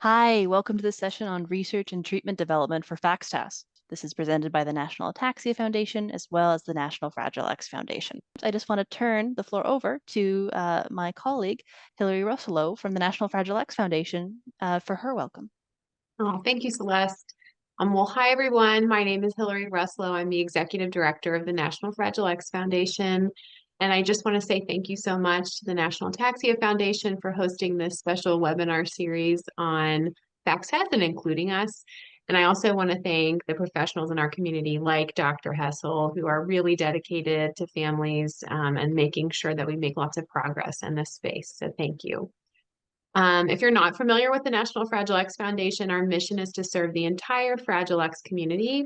Hi, welcome to this session on research and treatment development for FXTAS. This is presented by the National Ataxia Foundation as well as the National Fragile X Foundation. I just want to turn the floor over to my colleague, Hilary Russello from the National Fragile X Foundation for her welcome. Oh, thank you, Celeste. Well, hi, everyone. My name is Hilary Ruslow. I'm the Executive Director of the National Fragile X Foundation. And I just want to say thank you so much to the National Ataxia Foundation for hosting this special webinar series on FXTAS and including us. And I also want to thank the professionals in our community like Dr. Hessl, who are really dedicated to families and making sure that we make lots of progress in this space. So thank you. If you're not familiar with the National Fragile X Foundation, our mission is to serve the entire Fragile X community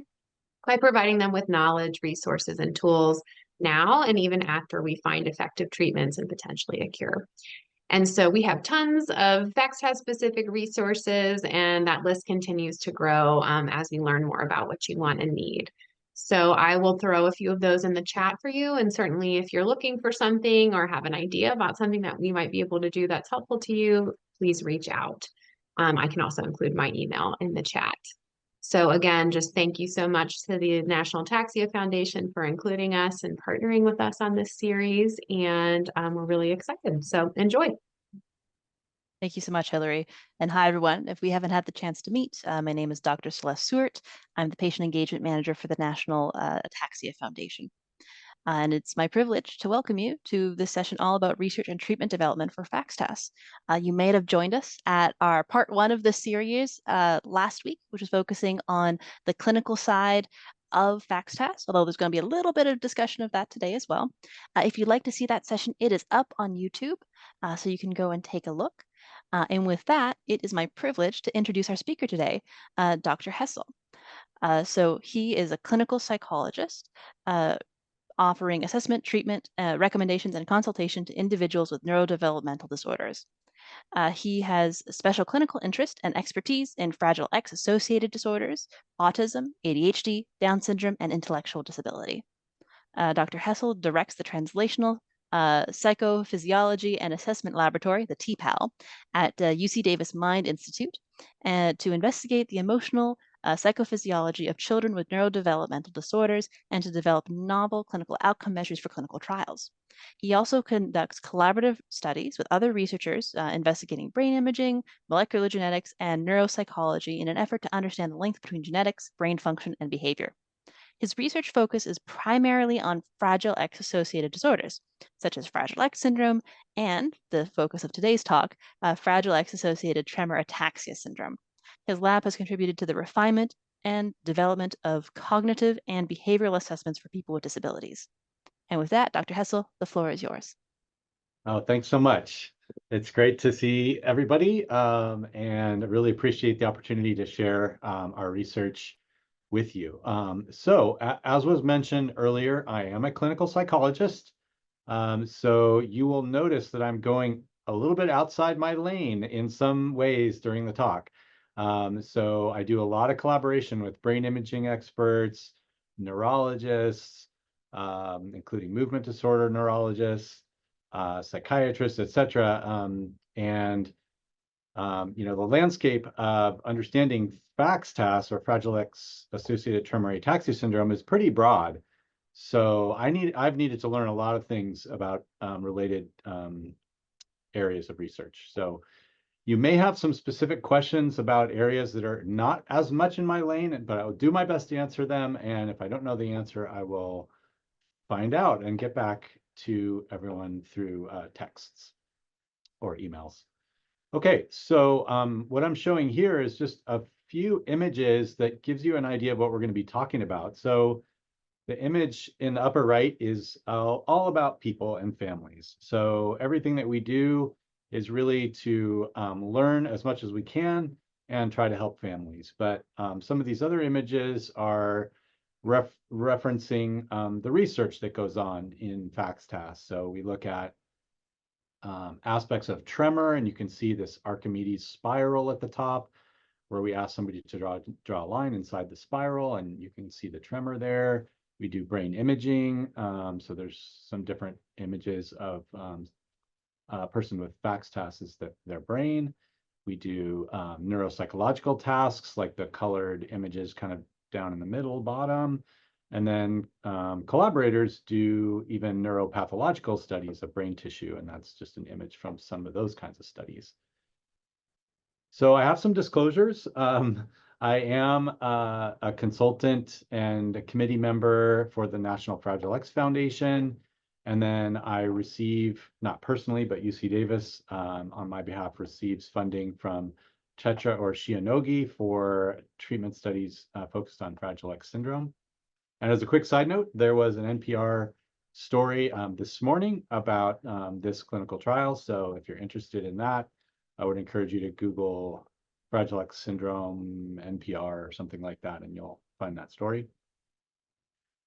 by providing them with knowledge, resources, and tools now and even after we find effective treatments and potentially a cure. And so we have tons of FXTAS specific resources, and that list continues to grow as we learn more about what you want and need. So I will throw a few of those in the chat for you. And certainly if you're looking for something or have an idea about something that we might be able to do that's helpful to you, please reach out. I can also include my email in the chat. So again, just thank you so much to the National Ataxia Foundation for including us and partnering with us on this series. And we're really excited. So enjoy. Thank you so much, Hilary. And hi, everyone. If we haven't had the chance to meet, my name is Dr. Celeste Seward. I'm the Patient Engagement Manager for the National Ataxia Foundation. And it's my privilege to welcome you to this session all about research and treatment development for FXTAS. You may have joined us at our part one of this series last week, which is focusing on the clinical side of FXTAS, although there's going to be a little bit of discussion of that today as well. If you'd like to see that session, it is up on YouTube, so you can go and take a look. And with that, it is my privilege to introduce our speaker today, Dr. Hessl. So he is a clinical psychologist offering assessment, treatment, recommendations, and consultation to individuals with neurodevelopmental disorders. He has special clinical interest and expertise in fragile X-associated disorders, autism, ADHD, Down syndrome, and intellectual disability. Dr. Hessl directs the Translational Psychophysiology and Assessment Laboratory, the TPAL, at UC Davis Mind Institute to investigate the emotional psychophysiology of children with neurodevelopmental disorders and to develop novel clinical outcome measures for clinical trials. He also conducts collaborative studies with other researchers investigating brain imaging, molecular genetics, and neuropsychology in an effort to understand the link between genetics, brain function, and behavior. His research focus is primarily on fragile X-associated disorders, such as Fragile X syndrome and, the focus of today's talk, Fragile X-associated Tremor Ataxia Syndrome. His lab has contributed to the refinement and development of cognitive and behavioral assessments for people with disabilities. And with that, Dr. Hessl, the floor is yours. Oh, thanks so much. It's great to see everybody, and I really appreciate the opportunity to share our research with you. As was mentioned earlier, I am a clinical psychologist. So you will notice that I'm going a little bit outside my lane in some ways during the talk. So I do a lot of collaboration with brain imaging experts, neurologists, including movement disorder neurologists, psychiatrists, etc. The landscape of understanding FXTAS or Fragile X-associated Tremor Ataxia Syndrome is pretty broad. So I've needed to learn a lot of things about related areas of research. So you may have some specific questions about areas that are not as much in my lane, but I'll do my best to answer them. And if I don't know the answer, I will find out and get back to everyone through texts or emails. Okay, so what I'm showing here is just a few images that gives you an idea of what we're going to be talking about. So the image in the upper right is all about people and families. So everything that we do is really to learn as much as we can and try to help families. But some of these other images are referencing the research that goes on in FXTAS. So we look at aspects of tremor, and you can see this Archimedes spiral at the top, where we ask somebody to draw a line inside the spiral, and you can see the tremor there. We do brain imaging, so there's some different images of a person with FXTAS, their brain. We do neuropsychological tasks like the colored images kind of down in the middle, bottom. And then collaborators do even neuropathological studies of brain tissue, and that's just an image from some of those kinds of studies. So I have some disclosures. I am a consultant and a committee member for the National Fragile X Foundation. And then I receive, not personally, but UC Davis on my behalf receives funding from Tetra or Shionogi for treatment studies focused on Fragile X syndrome. And as a quick side note, there was an NPR story this morning about this clinical trial. So if you're interested in that, I would encourage you to Google Fragile X syndrome, NPR, or something like that, and you'll find that story.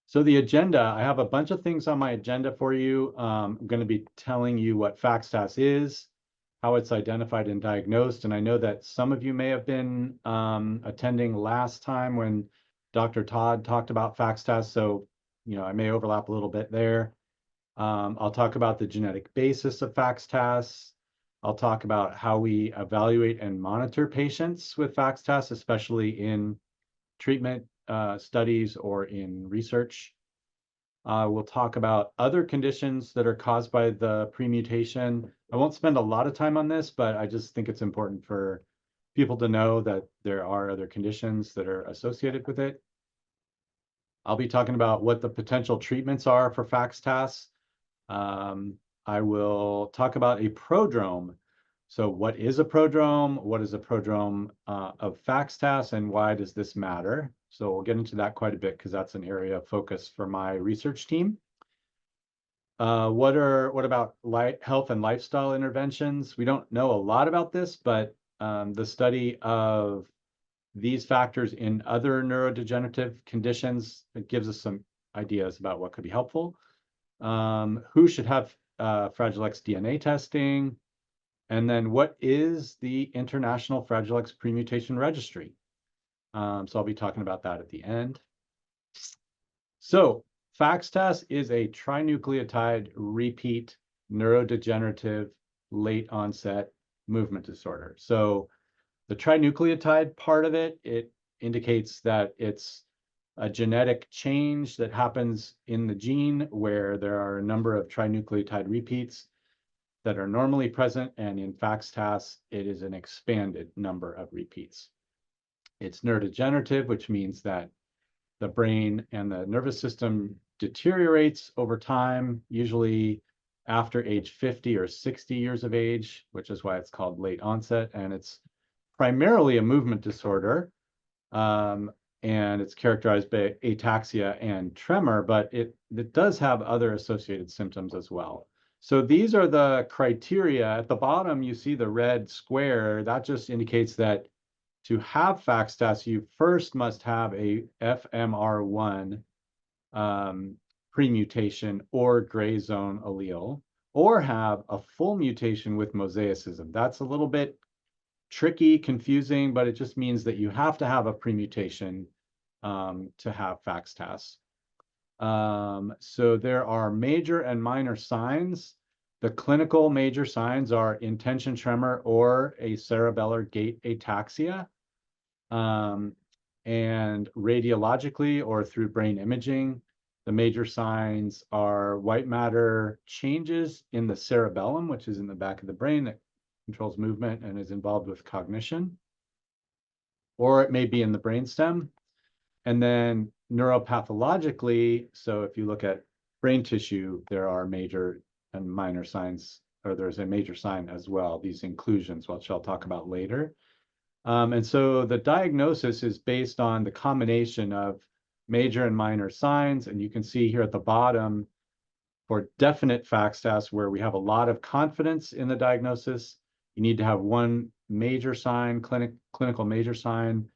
So the agenda, I have a bunch of things on my agenda for you. I'm going to be telling you what FXTAS is, how it's identified and diagnosed. And I know that some of you may have been attending last time when Dr. Todd talked about FXTAS. So, I may overlap a little bit there. I'll talk about the genetic basis of FXTAS. I'll talk about how we evaluate and monitor patients with FXTAS, especially in treatment studies or in research. We'll talk about other conditions that are caused by the premutation. I won't spend a lot of time on this, but I just think it's important for people to know that there are other conditions that are associated with it. I'll be talking about what the potential treatments are for FXTAS. I will talk about a prodrome. So what is a prodrome? What is a prodrome of FXTAS, and why does this matter? So we'll get into that quite a bit because that's an area of focus for my research team. What about health and lifestyle interventions? We don't know a lot about this, but the study of these factors in other neurodegenerative conditions, it gives us some ideas about what could be helpful. Who should have Fragile X DNA testing? And then what is the International Fragile X Premutation Registry? So I'll be talking about that at the end. So FXTAS is a trinucleotide repeat neurodegenerative late onset movement disorder. So the trinucleotide part of it, it indicates that it's a genetic change that happens in the gene where there are a number of trinucleotide repeats that are normally present, and in FXTAS, it is an expanded number of repeats. It's neurodegenerative, which means that the brain and the nervous system deteriorates over time, usually after age 50 or 60 years of age, which is why it's called late onset, and it's primarily a movement disorder, and it's characterized by ataxia and tremor, but it does have other associated symptoms as well. So these are the criteria. At the bottom, you see the red square. That just indicates that to have FXTAS, you first must have a FMR1 premutation or gray zone allele, or have a full mutation with mosaicism. That's a little bit tricky, confusing, but it just means that you have to have a premutation to have FXTAS. So there are major and minor signs. The clinical major signs are intention tremor or a cerebellar gait ataxia. And radiologically or through brain imaging, the major signs are white matter changes in the cerebellum, which is in the back of the brain that controls movement and is involved with cognition, or it may be in the brainstem. And then neuropathologically, so if you look at brain tissue, there are major and minor signs, or there's a major sign as well, these inclusions, which I'll talk about later. And so the diagnosis is based on the combination of major and minor signs. And you can see here at the bottom, for definite FXTAS, where we have a lot of confidence in the diagnosis, you need to have one major sign, clinical major sign,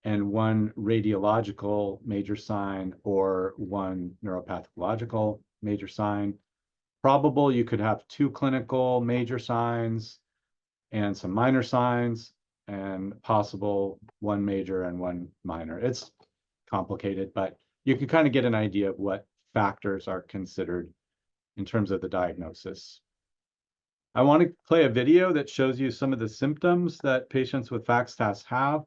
and one radiological major sign, or one neuropathological major sign. Probable, you could have two clinical major signs and some minor signs, and possible one major and one minor. It's complicated, but you can kind of get an idea of what factors are considered in terms of the diagnosis. I want to play a video that shows you some of the symptoms that patients with FXTAS have.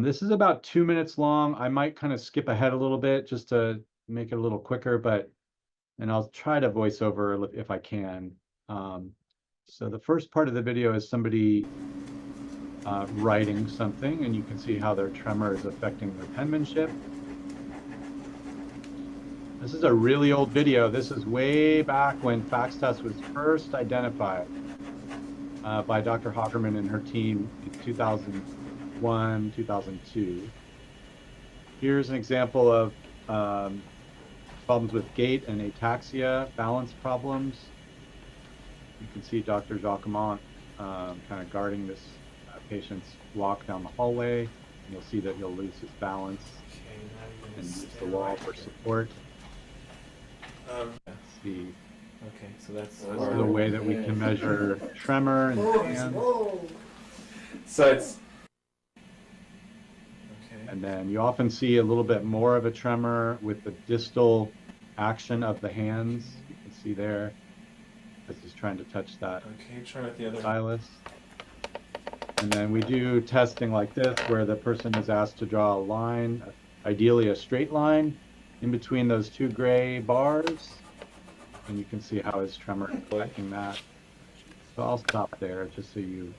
This is about 2 minutes long. I might kind of skip ahead a little bit just to make it a little quicker, and I'll try to voice over if I can. So the first part of the video is somebody writing something, and you can see how their tremor is affecting their penmanship. This is a really old video. This is way back when FXTAS was first identified by Dr. Hagerman and her team in 2001, 2002. Here's an example of problems with gait and ataxia, balance problems. You can see Dr. Jacquemont kind of guarding this patient's walk down the hallway. And you'll see that he'll lose his balance and use the wall for support. Let's see. Okay, so that's the way that we can measure tremor in the hands. So it's okay. And then you often see a little bit more of a tremor with the distal action of the hands. You can see there as he's trying to touch that Okay, try with the other stylus. And then we do testing like this where the person is asked to draw a line, ideally a straight line, in between those two gray bars. And you can see how his tremor is collecting that. So I'll stop there just so you.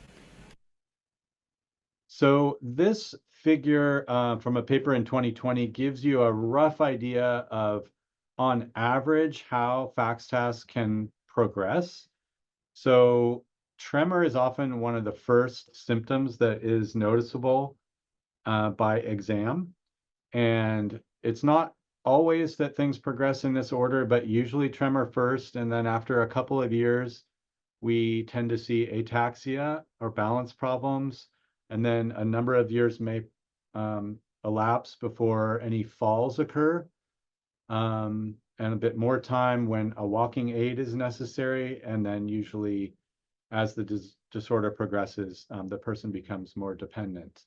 So this figure from a paper in 2020 gives you a rough idea of, on average, how FXTAS can progress. So tremor is often one of the first symptoms that is noticeable by exam. And it's not always that things progress in this order, but usually tremor first, and then after a couple of years, we tend to see ataxia or balance problems, and then a number of years may elapse before any falls occur, and a bit more time when a walking aid is necessary, and then usually as the disorder progresses, the person becomes more dependent.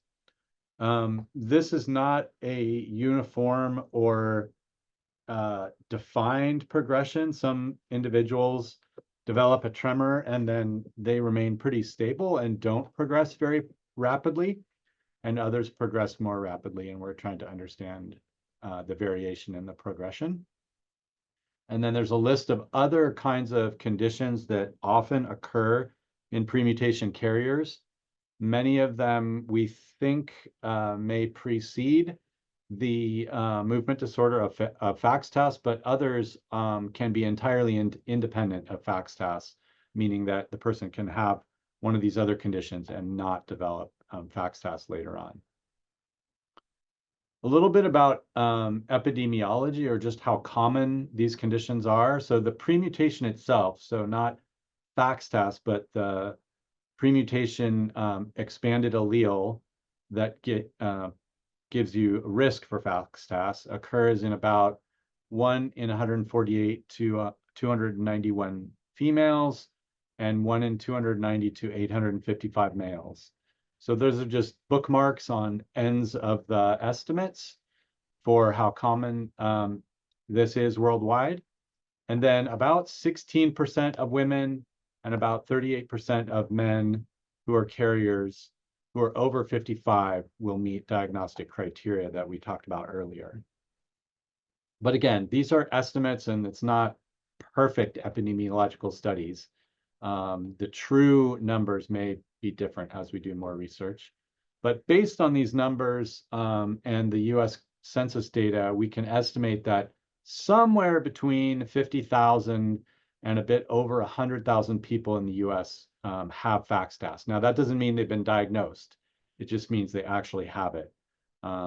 This is not a uniform or defined progression. Some individuals develop a tremor and then they remain pretty stable and don't progress very rapidly, and others progress more rapidly, and we're trying to understand the variation in the progression. And then there's a list of other kinds of conditions that often occur in premutation carriers. Many of them we think may precede the movement disorder of FXTAS, but others can be entirely independent of FXTAS, meaning that the person can have one of these other conditions and not develop FXTAS later on. A little bit about epidemiology, or just how common these conditions are. So the premutation itself, so not FXTAS, but the premutation expanded allele that gives you risk for FXTAS, occurs in about 1 in 148 to 291 females and 1 in 290 to 855 males. So those are just bookmarks on ends of the estimates for how common this is worldwide. And then about 16% of women and about 38% of men who are carriers who are over 55 will meet diagnostic criteria that we talked about earlier. But again, these are estimates, and it's not perfect epidemiological studies. The true numbers may be different as we do more research. But based on these numbers and the US Census data, we can estimate that somewhere between 50,000 and a bit over 100,000 people in the US have FXTAS. Now, that doesn't mean they've been diagnosed. It just means they actually have it.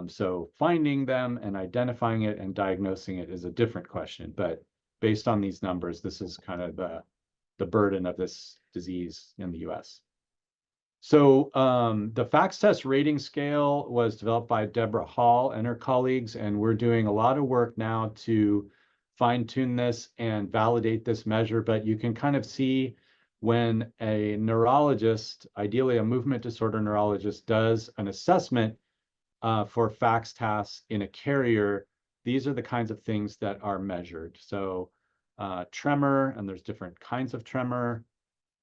So finding them and identifying it and diagnosing it is a different question. But based on these numbers, this is kind of the burden of this disease in the US. So the FXTAS rating scale was developed by Deborah Hall and her colleagues, and we're doing a lot of work now to fine-tune this and validate this measure. But you can kind of see when a neurologist, ideally a movement disorder neurologist, does an assessment for FXTAS in a carrier, these are the kinds of things that are measured. So tremor, and there's different kinds of tremor,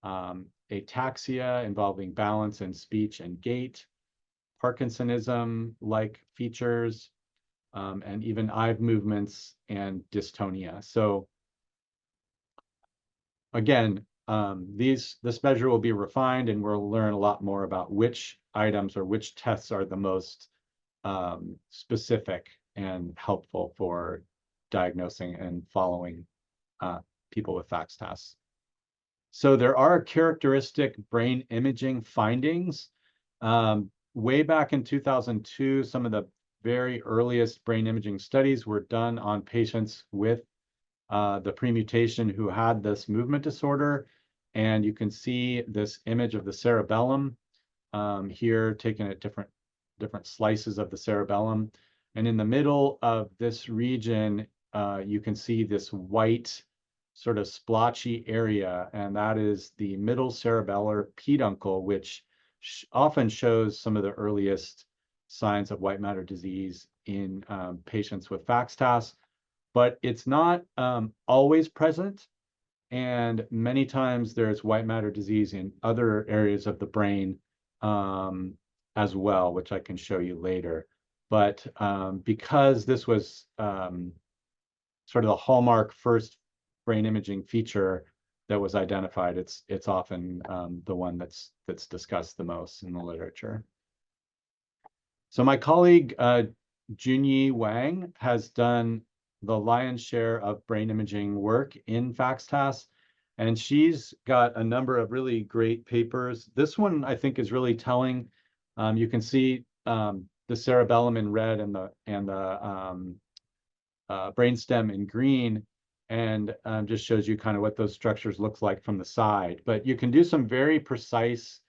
ataxia involving balance and speech and gait, Parkinsonism-like features, and even eye movements and dystonia. So again, this measure will be refined, and we'll learn a lot more about which items or which tests are the most specific and helpful for diagnosing and following people with FXTAS. So there are characteristic brain imaging findings. Way back in 2002, some of the very earliest brain imaging studies were done on patients with the premutation who had this movement disorder. And you can see this image of the cerebellum here taken at different slices of the cerebellum. And in the middle of this region, you can see this white sort of splotchy area, and that is the middle cerebellar peduncle, which often shows some of the earliest signs of white matter disease in patients with FXTAS. But it's not always present, and many times there's white matter disease in other areas of the brain as well, which I can show you later. But because this was sort of the hallmark first brain imaging feature that was identified, it's often the one that's discussed the most in the literature. So my colleague Junyi Wang has done the lion's share of brain imaging work in FXTAS, and she's got a number of really great papers. This one I think is really telling. You can see the cerebellum in red and the brainstem in green, and just shows you kind of what those structures look like from the side. But you can do some very precise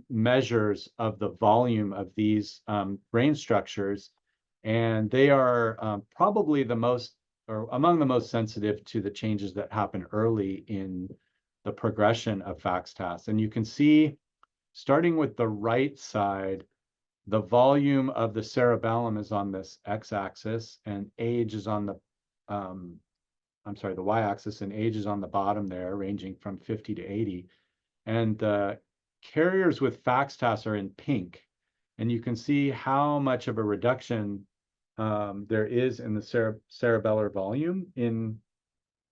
measures of the volume of these brain structures, and they are probably the most, or among the most sensitive to the changes that happen early in the progression of FXTAS. And you can see, starting with the right side, the volume of the cerebellum is on this x-axis, and age is on the, the y-axis, and age is on the bottom there, ranging from 50 to 80. And the carriers with FXTAS are in pink. And you can see how much of a reduction there is in the cerebellar volume in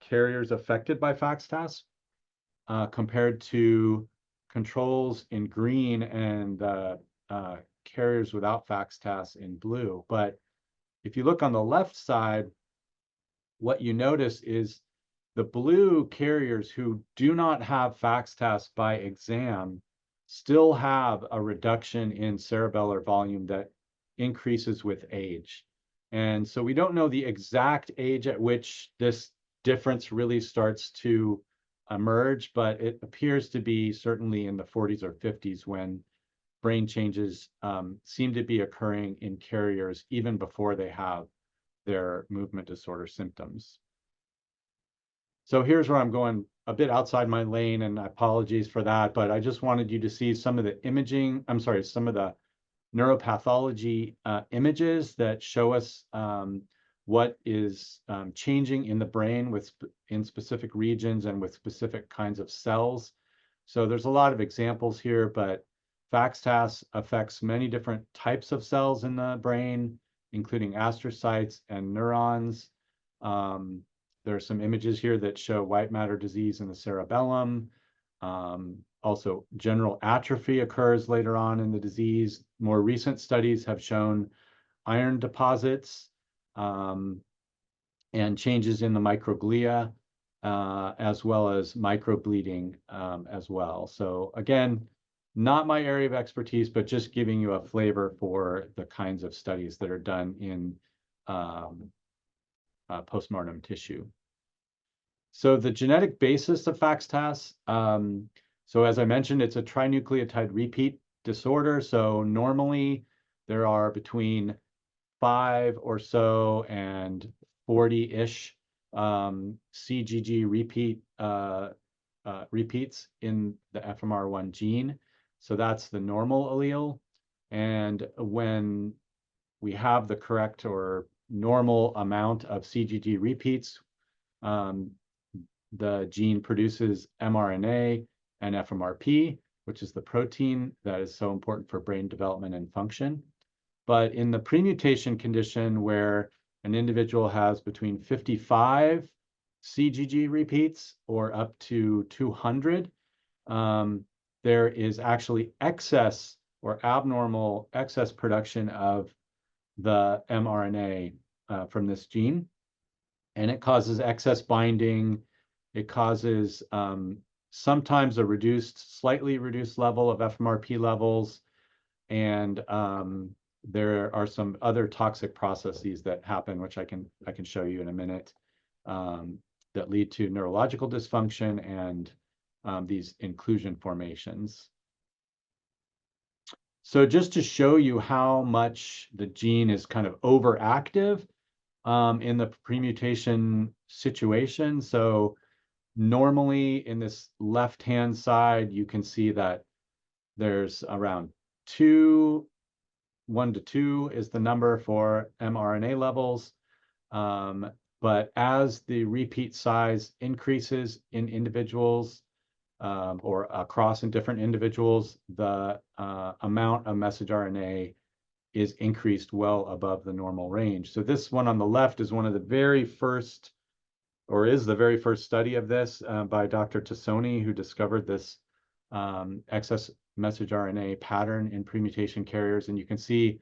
carriers affected by FXTAS compared to controls in green and carriers without FXTAS in blue. But if you look on the left side, what you notice is the blue carriers who do not have FXTAS by exam still have a reduction in cerebellar volume that increases with age. And so we don't know the exact age at which this difference really starts to emerge, but it appears to be certainly in the 40s or 50s when brain changes seem to be occurring in carriers even before they have their movement disorder symptoms. So here's where I'm going a bit outside my lane, and apologies for that, but I just wanted you to see some of the imaging, some of the neuropathology images that show us what is changing in the brain in specific regions and with specific kinds of cells. So there's a lot of examples here, but FXTAS affects many different types of cells in the brain, including astrocytes and neurons. There are some images here that show white matter disease in the cerebellum. Also, general atrophy occurs later on in the disease. More recent studies have shown iron deposits and changes in the microglia, as well as microbleeding as well. So again, not my area of expertise, but just giving you a flavor for the kinds of studies that are done in postmortem tissue. So the genetic basis of FXTAS, so as I mentioned, it's a trinucleotide repeat disorder. So normally there are between 5 or so and 40-ish CGG repeats in the FMR1 gene. So that's the normal allele. And when we have the correct or normal amount of CGG repeats, the gene produces mRNA, and FMRP, which is the protein that is so important for brain development and function. But in the premutation condition, where an individual has between 55 CGG repeats or up to 200, there is actually excess or abnormal excess production of the mRNA from this gene. And it causes excess binding. It causes sometimes a slightly reduced level of FMRP levels. And there are some other toxic processes that happen, which I can show you in a minute, that lead to neurological dysfunction and these inclusion formations. So just to show you how much the gene is kind of overactive in the premutation situation. So normally in this left-hand side, you can see that there's around 1 to 2 is the number for mRNA levels. But as the repeat size increases in individuals or across in different individuals, the amount of messenger RNA is increased well above the normal range. So this one on the left is one of the very first, or is the very first study of this by Dr. Tassoni, who discovered this excess messenger RNA pattern in premutation carriers. And you can see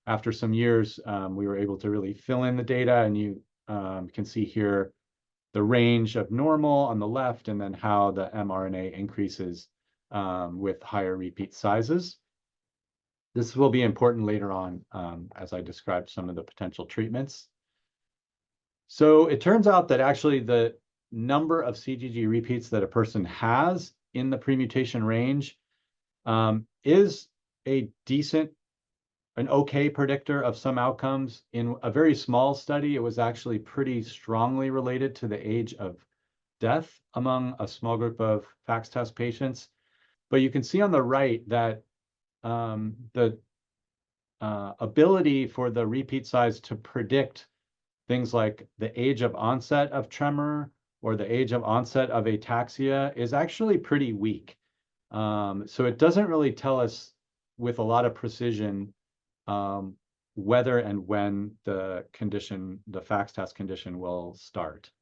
after some years, we were able to really fill in the data, and you can see here the range of normal on the left, and then how the mRNA increases with higher repeat sizes. This will be important later on as I describe some of the potential treatments. So it turns out that actually the number of CGG repeats that a person has in the premutation range is an okay predictor of some outcomes. In a very small study, it was actually pretty strongly related to the age of death among a small group of FXTAS patients. But you can see on the right that the ability for the repeat size to predict things like the age of onset of tremor or the age of onset of ataxia is actually pretty weak. So it doesn't really tell us with a lot of precision whether and when the FXTAS condition will start.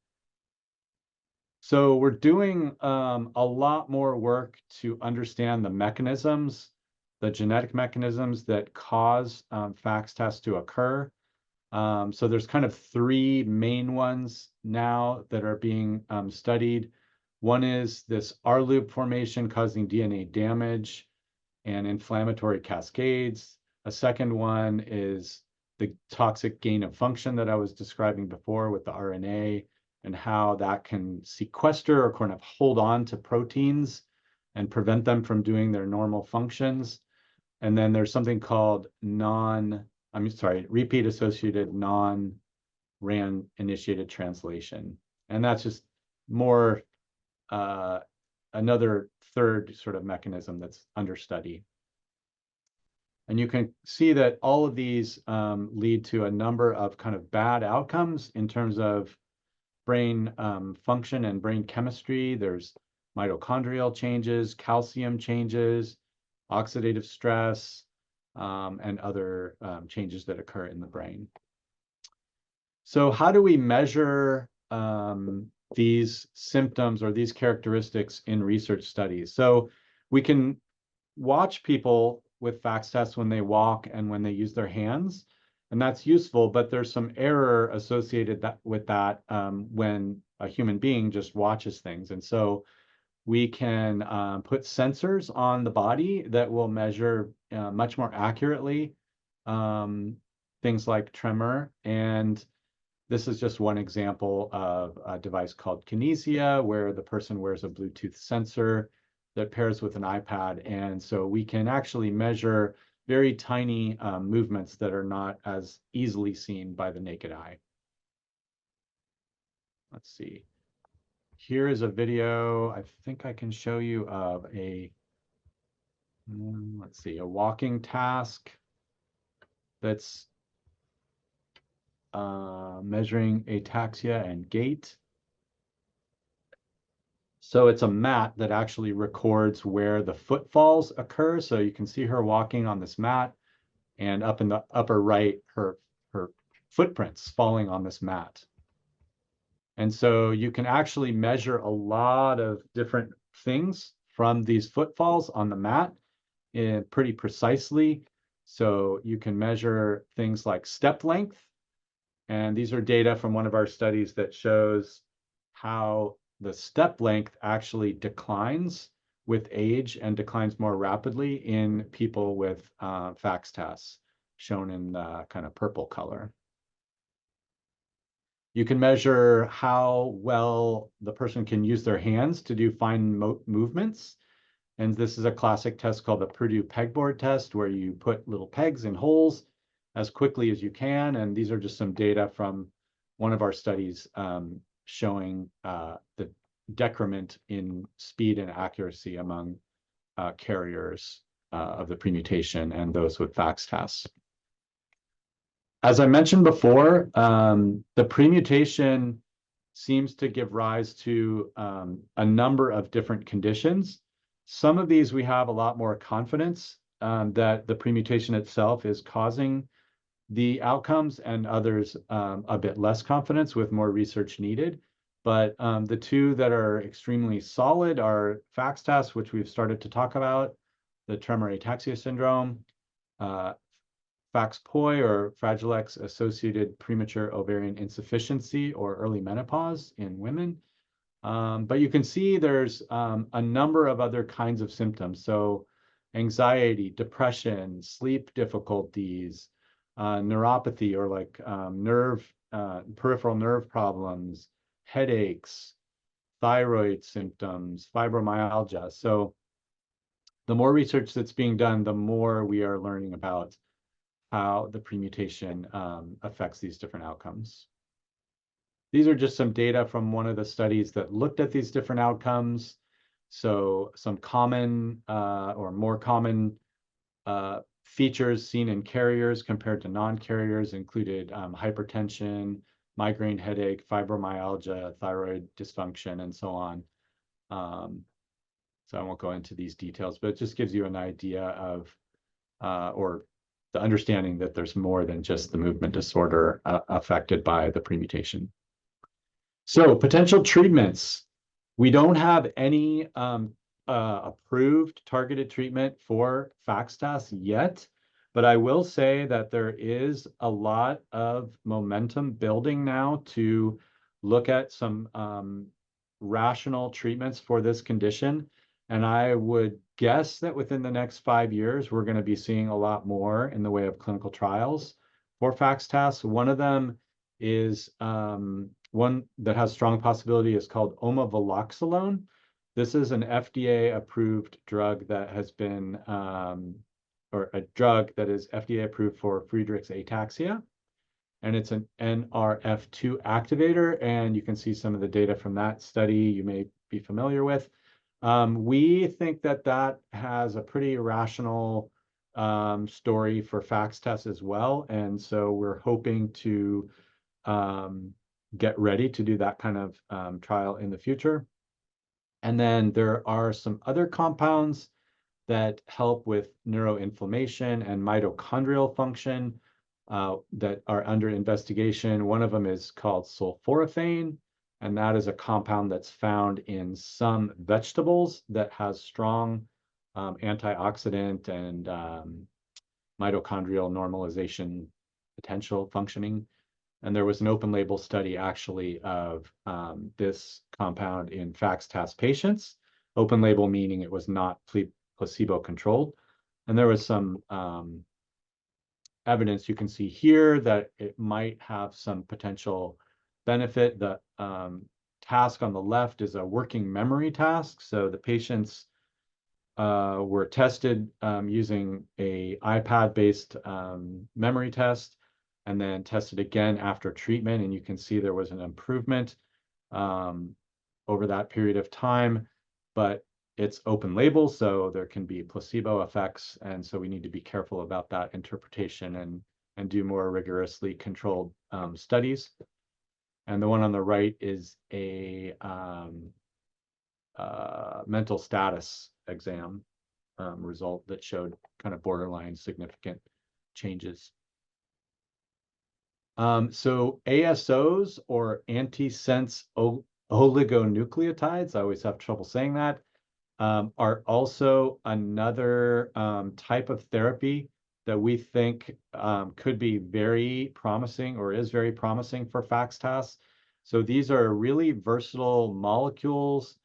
So we're doing a lot more work to understand the mechanisms, the genetic mechanisms that cause FXTAS to occur. So there's kind of 3 main ones now that are being studied. One is this R-loop formation causing DNA damage and inflammatory cascades. A second one is the toxic gain of function that I was describing before with the RNA, and how that can sequester or kind of hold on to proteins and prevent them from doing their normal functions. And then there's something called repeat-associated non-RAN initiated translation. And that's just more another third sort of mechanism that's under study. And you can see that all of these lead to a number of kind of bad outcomes in terms of brain function and brain chemistry. There's mitochondrial changes, calcium changes, oxidative stress, and other changes that occur in the brain. So how do we measure these symptoms or these characteristics in research studies? So we can watch people with FXTAS when they walk and when they use their hands, and that's useful, but there's some error associated with that when a human being just watches things. And so we can put sensors on the body that will measure much more accurately things like tremor. And this is just one example of a device called Kinesia, where the person wears a Bluetooth sensor that pairs with an iPad. And so we can actually measure very tiny movements that are not as easily seen by the naked eye. Let's see. Here is a video I think I can show you of a, let's see, a walking task that's measuring ataxia and gait. So it's a mat that actually records where the footfalls occur. So you can see her walking on this mat, and up in the upper right, her footprints falling on this mat. And so you can actually measure a lot of different things from these footfalls on the mat pretty precisely. So you can measure things like step length. And these are data from one of our studies that shows how the step length actually declines with age and declines more rapidly in people with FXTAS, shown in the kind of purple color. You can measure how well the person can use their hands to do fine movements. And this is a classic test called the Purdue pegboard test, where you put little pegs in holes as quickly as you can. And these are just some data from one of our studies showing the decrement in speed and accuracy among carriers of the premutation and those with FXTAS. As I mentioned before, the premutation seems to give rise to a number of different conditions. Some of these we have a lot more confidence that the premutation itself is causing the outcomes, and others a bit less confidence with more research needed. But the two that are extremely solid are FXTAS, which we've started to talk about, the Tremor Ataxia Syndrome, FAX-POI, or Fragile X-associated premature ovarian insufficiency or early menopause in women. But you can see there's a number of other kinds of symptoms. So anxiety, depression, sleep difficulties, neuropathy, or like peripheral nerve problems, headaches, thyroid symptoms, fibromyalgia. So the more research that's being done, the more we are learning about how the premutation affects these different outcomes. These are just some data from one of the studies that looked at these different outcomes. So some common or more common features seen in carriers compared to non-carriers included hypertension, migraine headache, fibromyalgia, thyroid dysfunction, and so on. So I won't go into these details, but it just gives you an idea of or the understanding that there's more than just the movement disorder affected by the premutation. So potential treatments. We don't have any approved targeted treatment for FXTAS yet, but I will say that there is a lot of momentum building now to look at some rational treatments for this condition. And I would guess that within the next 5 years, we're going to be seeing a lot more in the way of clinical trials for FXTAS. One of them is one that has strong possibility is called omaveloxolone. This is an FDA-approved drug that has been, or a drug that is FDA-approved for Friedreich's ataxia. And it's an NRF2 activator. And you can see some of the data from that study you may be familiar with. We think that that has a pretty rational story for FXTAS as well. And so we're hoping to get ready to do that kind of trial in the future. And then there are some other compounds that help with neuroinflammation and mitochondrial function that are under investigation. One of them is called sulforaphane, and that is a compound that's found in some vegetables that has strong antioxidant and mitochondrial normalization potential functioning. And there was an open label study actually of this compound in FXTAS patients. Open label meaning it was not placebo controlled. And there was some evidence you can see here that it might have some potential benefit. The task on the left is a working memory task. So the patients were tested using a iPad-based memory test, and then tested again after treatment. And you can see there was an improvement over that period of time, but it's open label, so there can be placebo effects. And so we need to be careful about that interpretation and do more rigorously controlled studies. And the one on the right is a mental status exam result that showed kind of borderline significant changes. So ASOs, or antisense oligonucleotides, I always have trouble saying that, are also another type of therapy that we think could be very promising, or is very promising for FXTAS. So these are really versatile molecules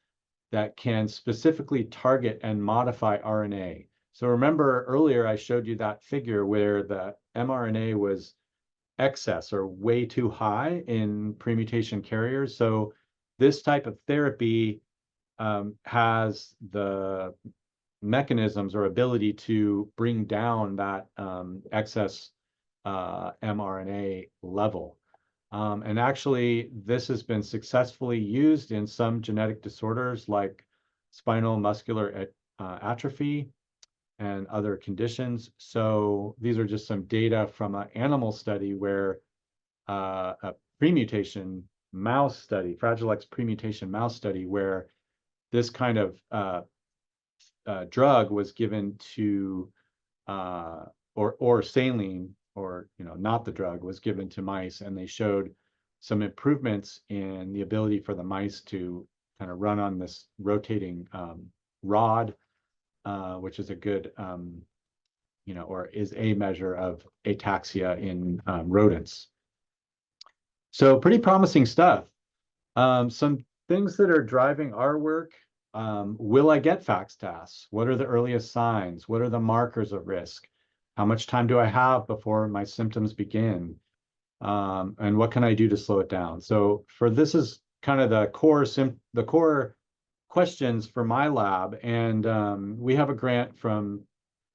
that can specifically target and modify RNA. So remember earlier I showed you that figure where the mRNA was excess or way too high in premutation carriers. So this type of therapy has the mechanisms or ability to bring down that excess mRNA level. And actually, this has been successfully used in some genetic disorders like spinal muscular atrophy and other conditions. So these are just some data from an animal study where a premutation mouse study, Fragile X premutation mouse study, where this kind of drug was given to, or saline, or not the drug, was given to mice, and they showed some improvements in the ability for the mice to kind of run on this rotating rod, which is a good, or is a measure of ataxia in rodents. So pretty promising stuff. Some things that are driving our work. Will I get FXTAS? What are the earliest signs? What are the markers of risk? How much time do I have before my symptoms begin? And what can I do to slow it down? So this is kind of the core questions for my lab. And we have a grant from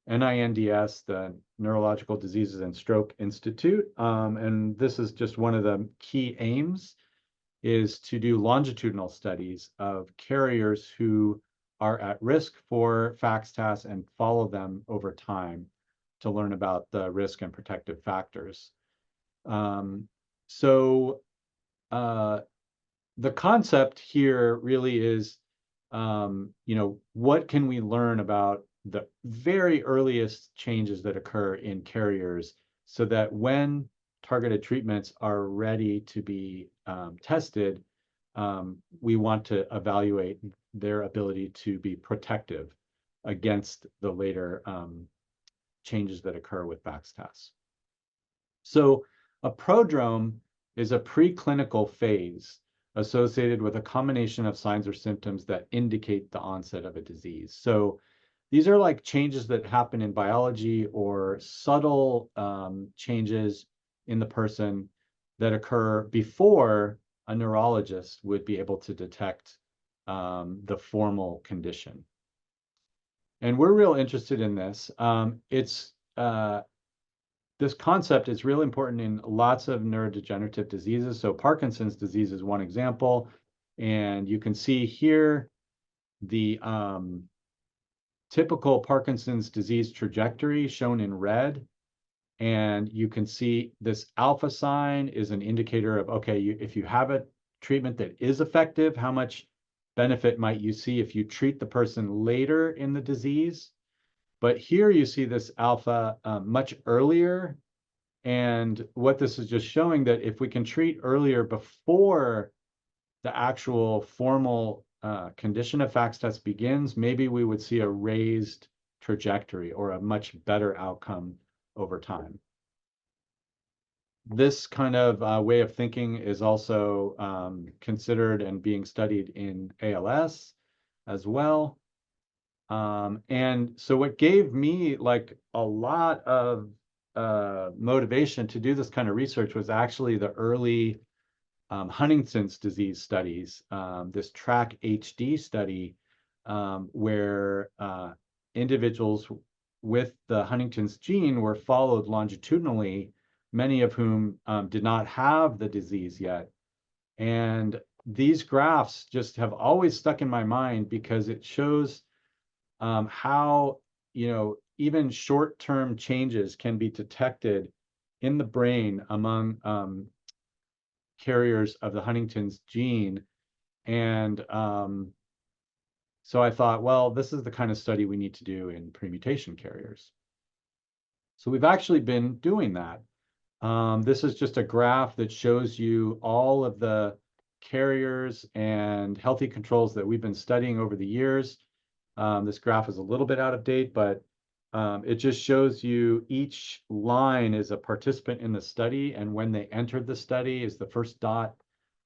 NINDS, the Neurological Diseases and Stroke Institute. And this is just one of the key aims, is to do longitudinal studies of carriers who are at risk for FXTAS and follow them over time to learn about the risk and protective factors. So the concept here really is, what can we learn about the very earliest changes that occur in carriers, so that when targeted treatments are ready to be tested, we want to evaluate their ability to be protective against the later changes that occur with FXTAS. So a prodrome is a preclinical phase associated with a combination of signs or symptoms that indicate the onset of a disease. So these are like changes that happen in biology, or subtle changes in the person that occur before a neurologist would be able to detect the formal condition. And we're real interested in this. This concept is really important in lots of neurodegenerative diseases. So Parkinson's disease is one example. And you can see here the typical Parkinson's disease trajectory shown in red. And you can see this alpha sign is an indicator of, okay, if you have a treatment that is effective, how much benefit might you see if you treat the person later in the disease? But here you see this alpha much earlier. And what this is just showing, that if we can treat earlier before the actual formal condition of FXTAS begins, maybe we would see a raised trajectory or a much better outcome over time. This kind of way of thinking is also considered and being studied in ALS as well. And so what gave me like a lot of motivation to do this kind of research was actually the early Huntington's disease studies, this TRACK-HD study, where individuals with the Huntington's gene were followed longitudinally, many of whom did not have the disease yet. And these graphs just have always stuck in my mind, because it shows how, even short-term changes can be detected in the brain among carriers of the Huntington's gene. And So I thought, well, this is the kind of study we need to do in premutation carriers. So we've actually been doing that. This is just a graph that shows you all of the carriers and healthy controls that we've been studying over the years. This graph is a little bit out of date, but it just shows you each line is a participant in the study, and when they entered the study is the first dot,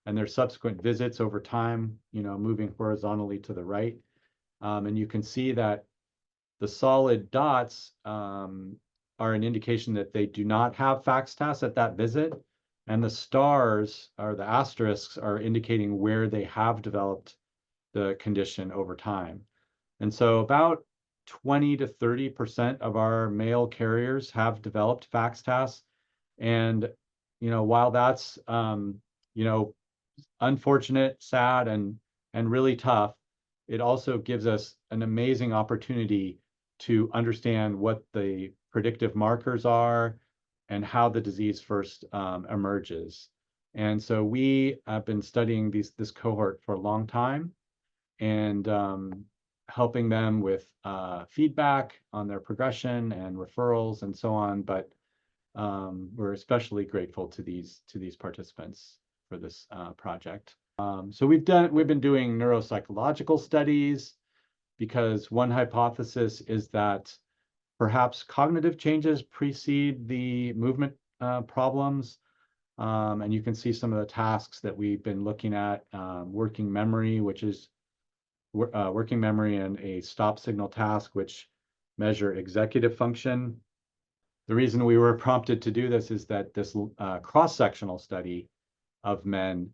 and their subsequent visits over time, moving horizontally to the right. And you can see that the solid dots are an indication that they do not have FXTAS at that visit, and the stars, or the asterisks, are indicating where they have developed the condition over time. And so about 20 to 30% of our male carriers have developed FXTAS. And, while that's, unfortunate, sad, and really tough, it also gives us an amazing opportunity to understand what the predictive markers are and how the disease first emerges. And so we have been studying this cohort for a long time, and helping them with feedback on their progression and referrals and so on. But we're especially grateful to these participants for this project. So we've been doing neuropsychological studies, because one hypothesis is that perhaps cognitive changes precede the movement problems. And you can see some of the tasks that we've been looking at, working memory, which is working memory, and a stop signal task, which measure executive function. The reason we were prompted to do this is that this cross-sectional study of men,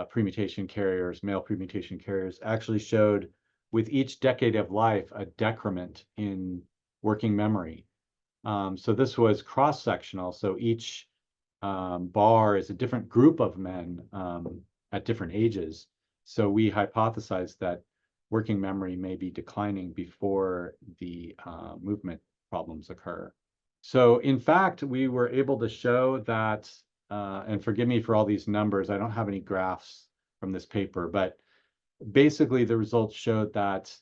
premutation carriers, male premutation carriers, actually showed with each decade of life a decrement in working memory. So this was cross-sectional, so each bar is a different group of men at different ages. So we hypothesized that working memory may be declining before the movement problems occur. So in fact, we were able to show that, and forgive me for all these numbers, I don't have any graphs from this paper, but basically the results showed that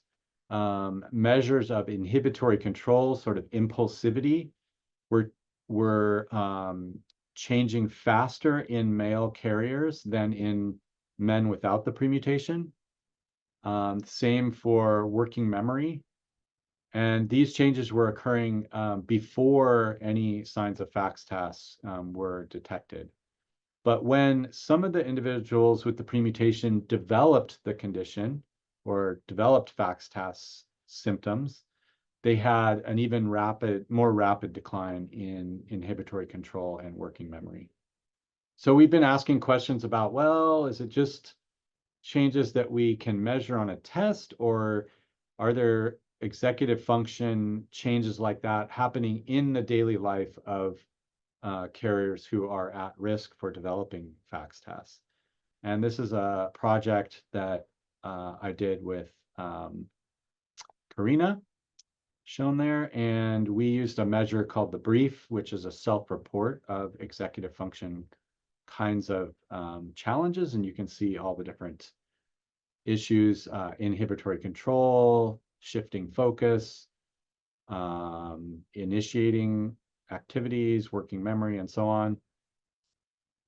measures of inhibitory control, sort of impulsivity, were changing faster in male carriers than in men without the premutation. Same for working memory. And these changes were occurring before any signs of FXTAS were detected. But when some of the individuals with the premutation developed the condition, or developed FXTAS symptoms, they had an even more rapid decline in inhibitory control and working memory. So we've been asking questions about, well, is it just changes that we can measure on a test, or are there executive function changes like that happening in the daily life of carriers who are at risk for developing FXTAS? And this is a project that I did with Karina, shown there, and we used a measure called the brief, which is a self-report of executive function kinds of challenges, and you can see all the different issues: inhibitory control, shifting focus, initiating activities, working memory, and so on.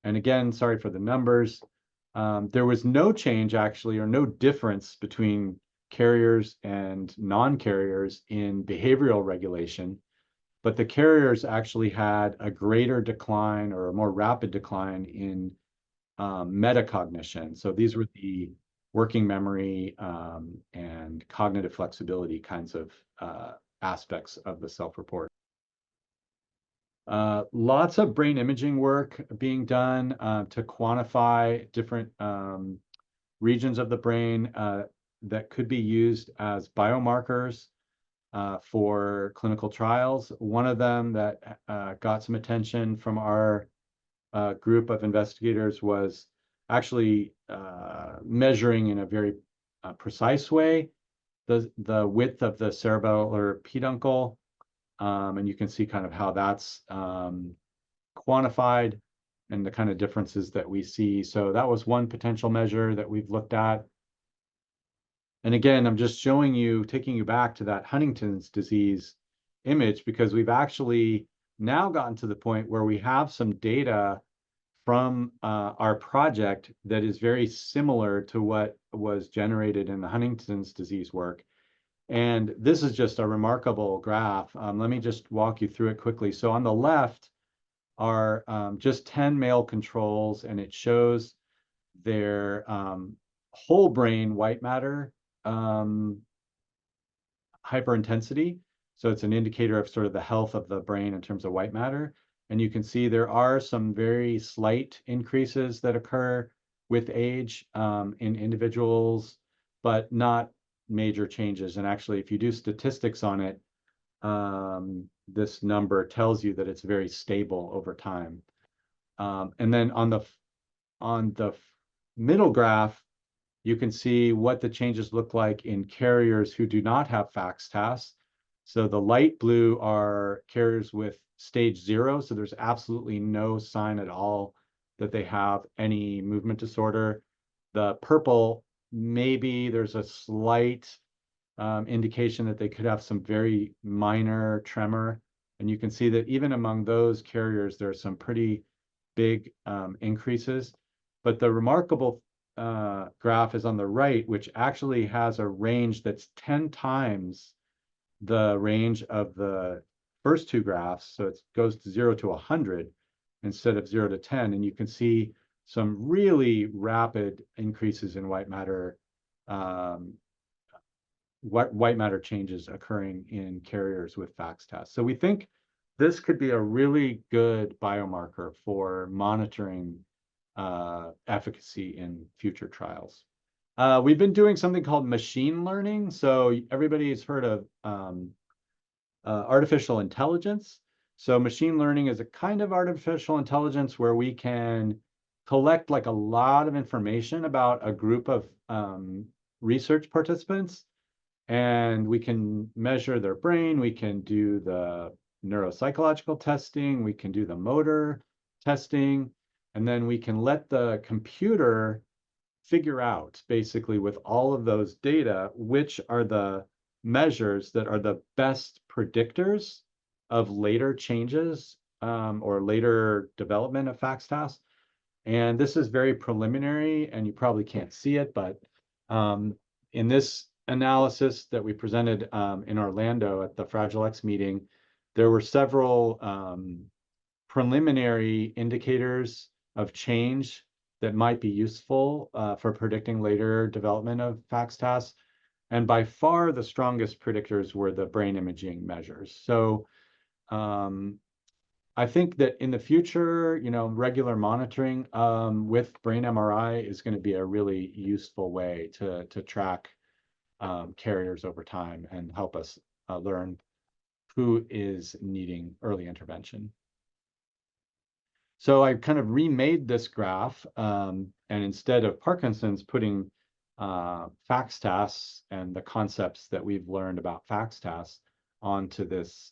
And again, sorry for the numbers. There was no change, actually, or no difference between carriers and non-carriers in behavioral regulation, but the carriers actually had a greater decline, or a more rapid decline, in metacognition. So these were the working memory and cognitive flexibility kinds of aspects of the self-report. Lots of brain imaging work being done to quantify different regions of the brain that could be used as biomarkers for clinical trials. One of them that got some attention from our group of investigators was actually measuring in a very precise way the width of the cerebellar peduncle. And you can see kind of how that's quantified and the kind of differences that we see. So that was one potential measure that we've looked at. And again, I'm just showing you, taking you back to that Huntington's disease image, because we've actually now gotten to the point where we have some data from our project that is very similar to what was generated in the Huntington's disease work. And this is just a remarkable graph. Let me just walk you through it quickly. So on the left are just 10 male controls, and it shows their whole brain white matter hyperintensity. So it's an indicator of sort of the health of the brain in terms of white matter. And you can see there are some very slight increases that occur with age in individuals, but not major changes. And actually, if you do statistics on it, this number tells you that it's very stable over time. And then on the middle graph, you can see what the changes look like in carriers who do not have FXTAS. So the light blue are carriers with stage 0. So there's absolutely no sign at all that they have any movement disorder. The purple, maybe there's a slight indication that they could have some very minor tremor. And you can see that even among those carriers, there are some pretty big increases. But the remarkable graph is on the right, which actually has a range that's 10 times the range of the first two graphs. So it goes to 0 to 100 instead of 0 to 10. And you can see some really rapid increases in white matter changes occurring in carriers with FXTAS. So we think this could be a really good biomarker for monitoring efficacy in future trials. We've been doing something called machine learning. So everybody's heard of artificial intelligence. So machine learning is a kind of artificial intelligence where we can collect like a lot of information about a group of research participants, and we can measure their brain, we can do the neuropsychological testing, we can do the motor testing, and then we can let the computer figure out, basically with all of those data, which are the measures that are the best predictors of later changes or later development of FXTAS. And this is very preliminary, and you probably can't see it, but in this analysis that we presented in Orlando at the Fragile X meeting, there were several preliminary indicators of change that might be useful for predicting later development of FXTAS. And by far the strongest predictors were the brain imaging measures. So I think that in the future, regular monitoring with brain MRI is going to be a really useful way to track carriers over time and help us learn who is needing early intervention. So I kind of remade this graph, and instead of Parkinson's, putting FXTAS and the concepts that we've learned about FXTAS onto this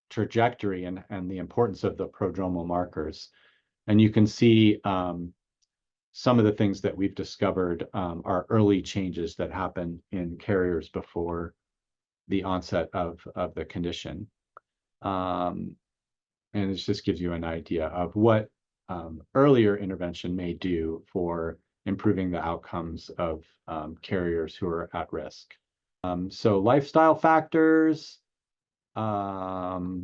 trajectory and the importance of the prodromal markers. And you can see some of the things that we've discovered are early changes that happen in carriers before the onset of the condition. And it just gives you an idea of what earlier intervention may do for improving the outcomes of carriers who are at risk. So lifestyle factors. The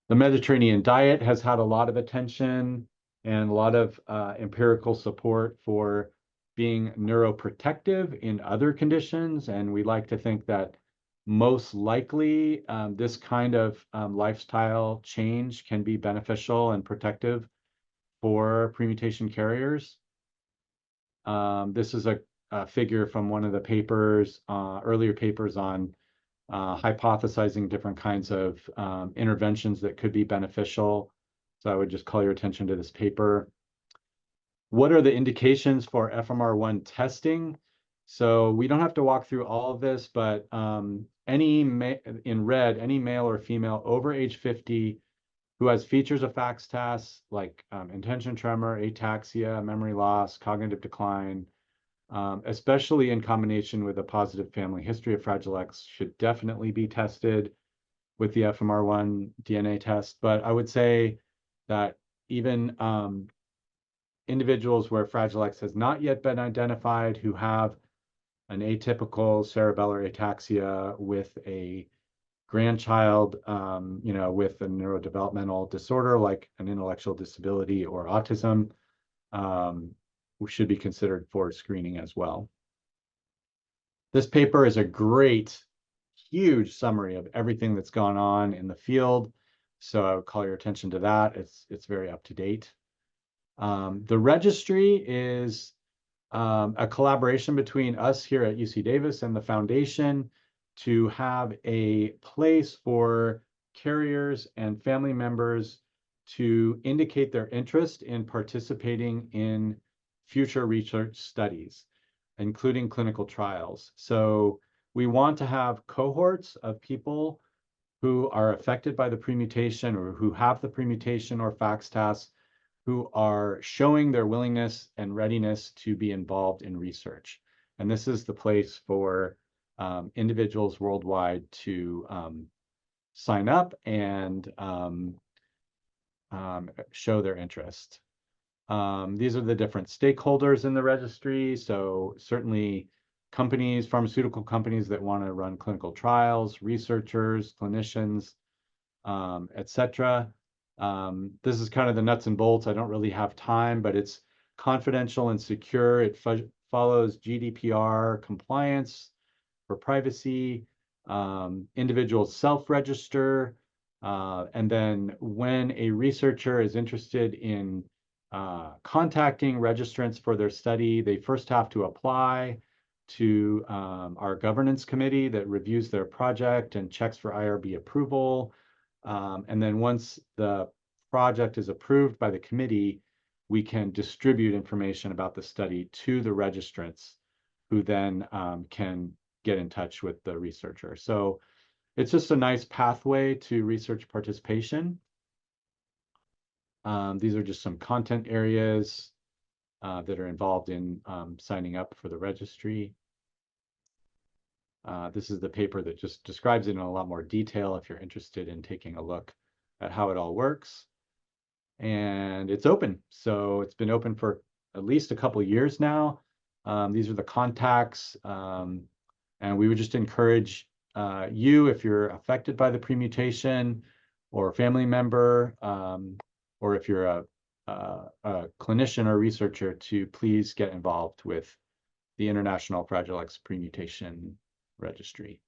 Mediterranean diet has had a lot of attention and a lot of empirical support for being neuroprotective in other conditions. And we like to think that most likely this kind of lifestyle change can be beneficial and protective for premutation carriers. This is a figure from one of the papers, earlier papers on hypothesizing different kinds of interventions that could be beneficial. So I would just call your attention to this paper. What are the indications for FMR1 testing? So we don't have to walk through all of this, but in red, any male or female over age 50 who has features of FXTAS like intention tremor, ataxia, memory loss, cognitive decline, especially in combination with a positive family history of Fragile X, should definitely be tested with the FMR1 DNA test. But I would say that even individuals where Fragile X has not yet been identified, who have an atypical cerebellar ataxia with a grandchild, with a neurodevelopmental disorder like an intellectual disability or autism, should be considered for screening as well. This paper is a great, huge summary of everything that's gone on in the field. So I would call your attention to that. It's very up to date. The registry is a collaboration between us here at UC Davis and the foundation to have a place for carriers and family members to indicate their interest in participating in future research studies, including clinical trials. So we want to have cohorts of people who are affected by the premutation or who have the premutation or FXTAS, who are showing their willingness and readiness to be involved in research. And this is the place for individuals worldwide to sign up and show their interest. These are the different stakeholders in the registry. So certainly companies, pharmaceutical companies that want to run clinical trials, researchers, clinicians, etc. This is kind of the nuts and bolts. I don't really have time, but it's confidential and secure. It follows GDPR compliance for privacy. Individuals self-register. And then when a researcher is interested in contacting registrants for their study, they first have to apply to our governance committee that reviews their project and checks for IRB approval. And then once the project is approved by the committee, we can distribute information about the study to the registrants, who then can get in touch with the researcher. So it's just a nice pathway to research participation. These are just some content areas that are involved in signing up for the registry. This is the paper that just describes it in a lot more detail if you're interested in taking a look at how it all works. And it's open. So it's been open for at least a couple of years now. These are the contacts. And we would just encourage you, if you're affected by the premutation or a family member, or if you're a clinician or researcher, to please get involved with the International Fragile X Premutation Registry.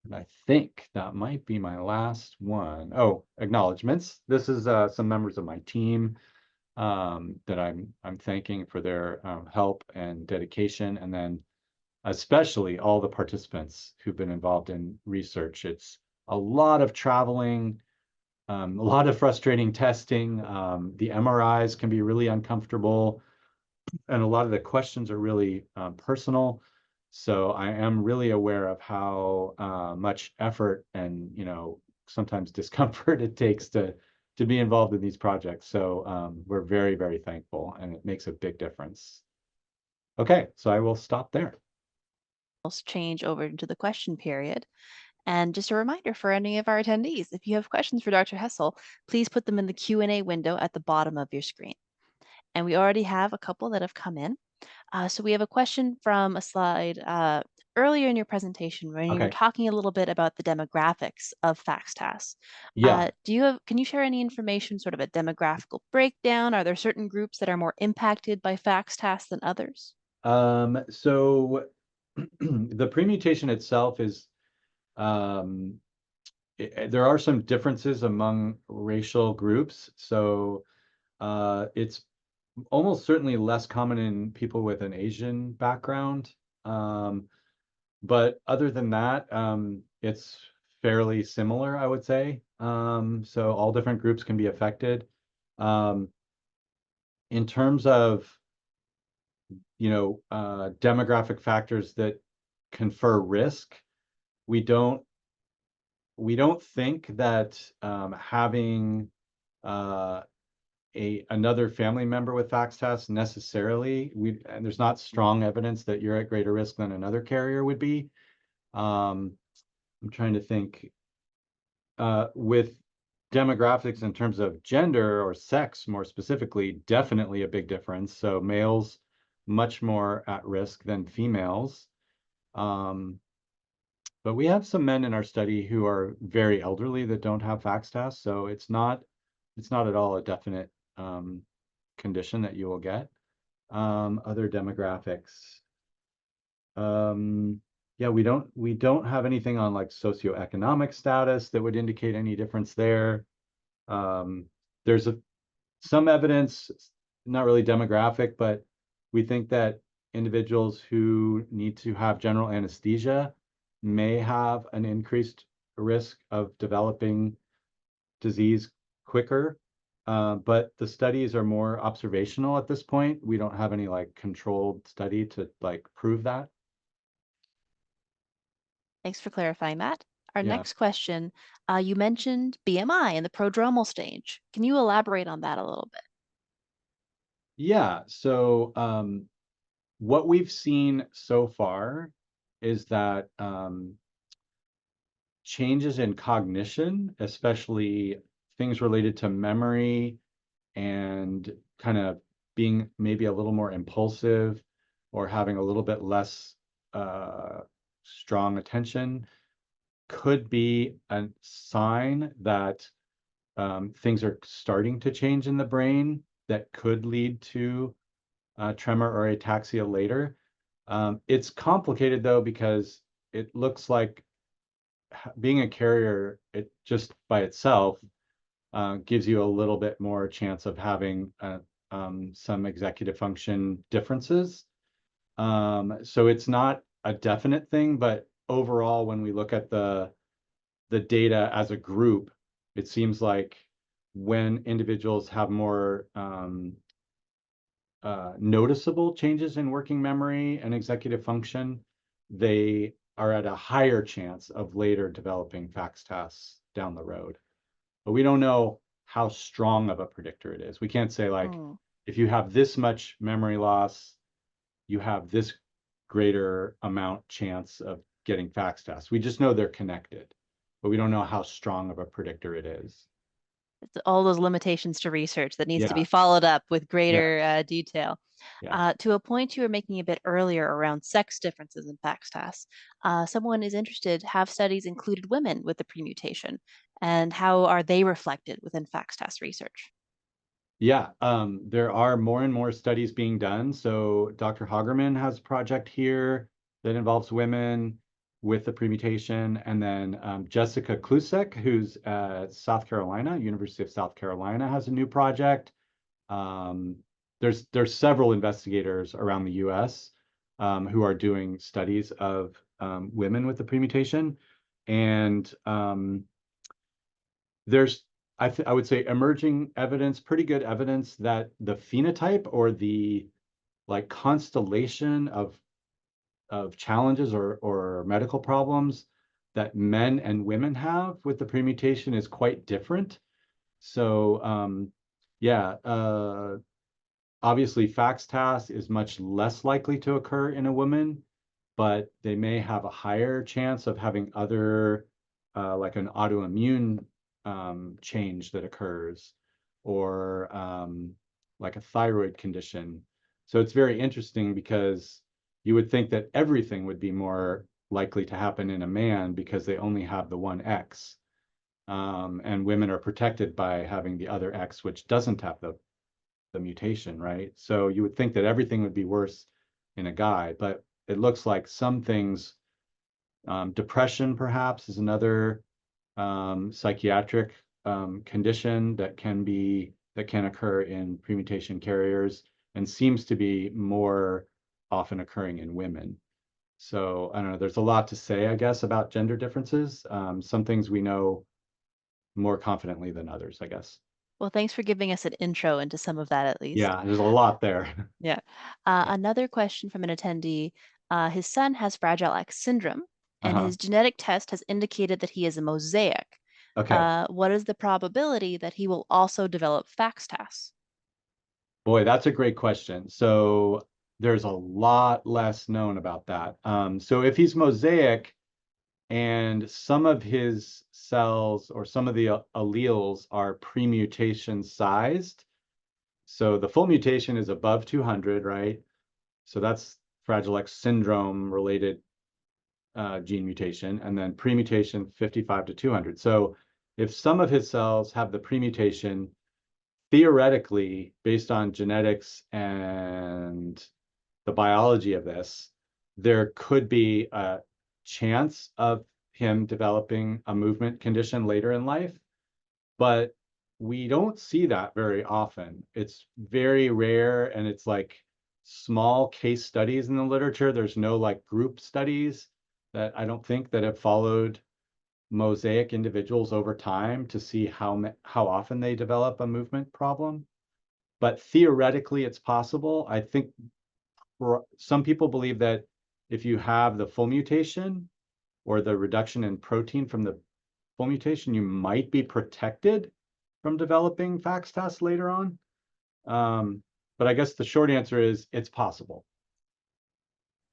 And I think that might be my last one. Oh, acknowledgements. This is some members of my team that I'm thanking for their help and dedication, and then especially all the participants who've been involved in research. It's a lot of traveling, a lot of frustrating testing. The MRIs can be really uncomfortable, and a lot of the questions are really personal. So I am really aware of how much effort and sometimes discomfort it takes to be involved in these projects. So we're very, very thankful, and it makes a big difference. Okay, so I will stop there. Change over into the question period. And just a reminder for any of our attendees, if you have questions for Dr. Hessl, please put them in the Q&A window at the bottom of your screen. And we already have a couple that have come in. So we have a question from a slide earlier in your presentation when you were talking a little bit about the demographics of FXTAS. Yeah. Can you share any information, sort of a demographical breakdown? Are there certain groups that are more impacted by FXTAS than others? So the premutation itself is, there are some differences among racial groups. So it's almost certainly less common in people with an Asian background. But other than that, it's fairly similar, I would say. So all different groups can be affected. In terms of, demographic factors that confer risk, we don't think that having another family member with FXTAS necessarily. And there's not strong evidence that you're at greater risk than another carrier would be. I'm trying to think. With demographics in terms of gender or sex, more specifically, definitely a big difference. So males much more at risk than females. But we have some men in our study who are very elderly that don't have FXTAS, so it's not at all a definite condition that you will get. Other demographics. Yeah, we don't have anything on like socioeconomic status that would indicate any difference there. There's some evidence, not really demographic, but we think that individuals who need to have general anesthesia may have an increased risk of developing disease quicker. But the studies are more observational at this point. We don't have any like controlled study to like prove that. Thanks for clarifying that. Our Yeah. next question, you mentioned BMI and the prodromal stage. Can you elaborate on that a little bit? Yeah, so what we've seen so far is that changes in cognition, especially things related to memory and kind of being maybe a little more impulsive or having a little bit less strong attention, could be a sign that things are starting to change in the brain that could lead to tremor or ataxia later. It's complicated though, because it looks like being a carrier, it just by itself gives you a little bit more chance of having some executive function differences. So it's not a definite thing, but overall, when we look at the data as a group, it seems like when individuals have more noticeable changes in working memory and executive function, they are at a higher chance of later developing FXTAS down the road. But we don't know how strong of a predictor it is. We can't say like, if you have this much memory loss, you have this greater amount chance of getting FXTAS. We just know they're connected, but we don't know how strong of a predictor it is. It's all those limitations to research that needs to be Yeah. followed up with greater detail. Yeah. To a point you were making a bit earlier around sex differences in FXTAS, someone is interested, have studies included women with the premutation, and how are they reflected within FXTAS research? Yeah, there are more and more studies being done. So Dr. Hagerman has a project here that involves women with the premutation, and then Jessica Klusek, who's at South Carolina, University of South Carolina, has a new project. There's several investigators around the U.S. Who are doing studies of women with the premutation, and there's I would say emerging evidence, pretty good evidence that the phenotype or the like constellation of challenges or medical problems that men and women have with the premutation is quite different. So yeah, obviously FXTAS is much less likely to occur in a woman, but they may have a higher chance of having other like an autoimmune change that occurs, or like a thyroid condition. So it's very interesting because you would think that everything would be more likely to happen in a man because they only have the one X. And women are protected by having the other X, which doesn't have the mutation, right? So you would think that everything would be worse in a guy, but it looks like some things, depression perhaps is another psychiatric condition that can occur in premutation carriers and seems to be more often occurring in women. So I don't know, there's a lot to say, I guess, about gender differences. Some things we know more confidently than others, I guess. Well, thanks for giving us an intro into some of that at least. Yeah, there's a lot there. Yeah. Another question from an attendee. His son has Fragile X syndrome, and his genetic test has indicated that he is a mosaic. Okay. What is the probability that he will also develop FXTAS? Boy, that's a great question. So there's a lot less known about that. So if he's mosaic and some of his cells or some of the alleles are premutation sized, so the full mutation is above 200, right? So that's Fragile X syndrome related gene mutation, and then premutation 55 to 200. So if some of his cells have the premutation, theoretically, based on genetics and the biology of this, there could be a chance of him developing a movement condition later in life, but we don't see that very often. It's very rare, and it's like small case studies in the literature. There's no like group studies that I don't think that have followed mosaic individuals over time to see how often they develop a movement problem. But theoretically, it's possible. I think some people believe that if you have the full mutation or the reduction in protein from the full mutation, you might be protected from developing FXTAS later on. But I guess the short answer is it's possible,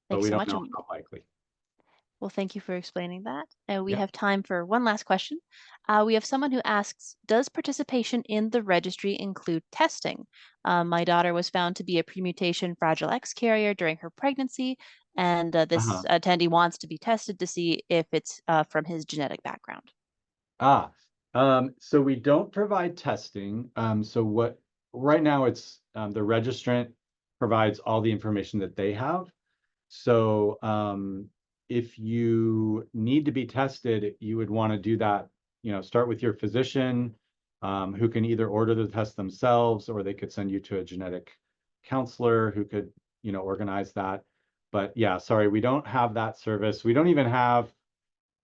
but Thanks we so don't much. know how likely. Well, thank you for explaining that. And we Yeah. have time for one last question. We have someone who asks, does participation in the registry include testing? My daughter was found to be a premutation Fragile X carrier during her pregnancy, and this attendee wants to be tested to see if it's from his genetic background. So we don't provide testing. So right now it's the registrant provides all the information that they have. So if you need to be tested, you would want to do that, start with your physician, who can either order the test themselves, or they could send you to a genetic counselor who could, organize that. But yeah, sorry, we don't have that service. We don't even have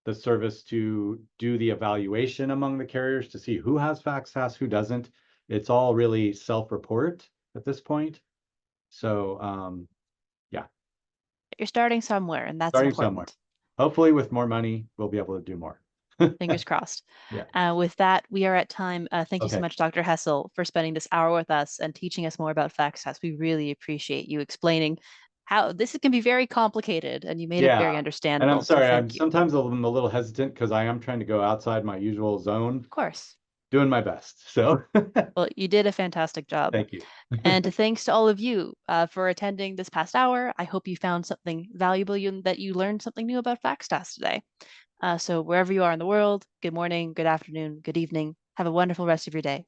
the service to do the evaluation among the carriers to see who has FXTAS, who doesn't. It's all really self-report at this point. So yeah. You're starting somewhere, and that's Starting important. somewhere. Hopefully with more money, we'll be able to do more. Fingers crossed. Yeah. With that, we are at time. Thank you so Okay. much, Dr. Hessl, for spending this hour with us and teaching us more about FXTAS. We really appreciate you explaining how this can be very complicated, and you made it very And understandable. I'm sorry, Thank you. sometimes I'm a little hesitant because I am trying to go outside my usual zone. Of course. Doing my best. So Well, you did a fantastic job. thank you. And thanks to all of you for attending this past hour. I hope you found something valuable and that you learned something new about FXTAS today. So wherever you are in the world, good morning, good afternoon, good evening. Have a wonderful rest of your day.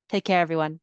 Take care, everyone.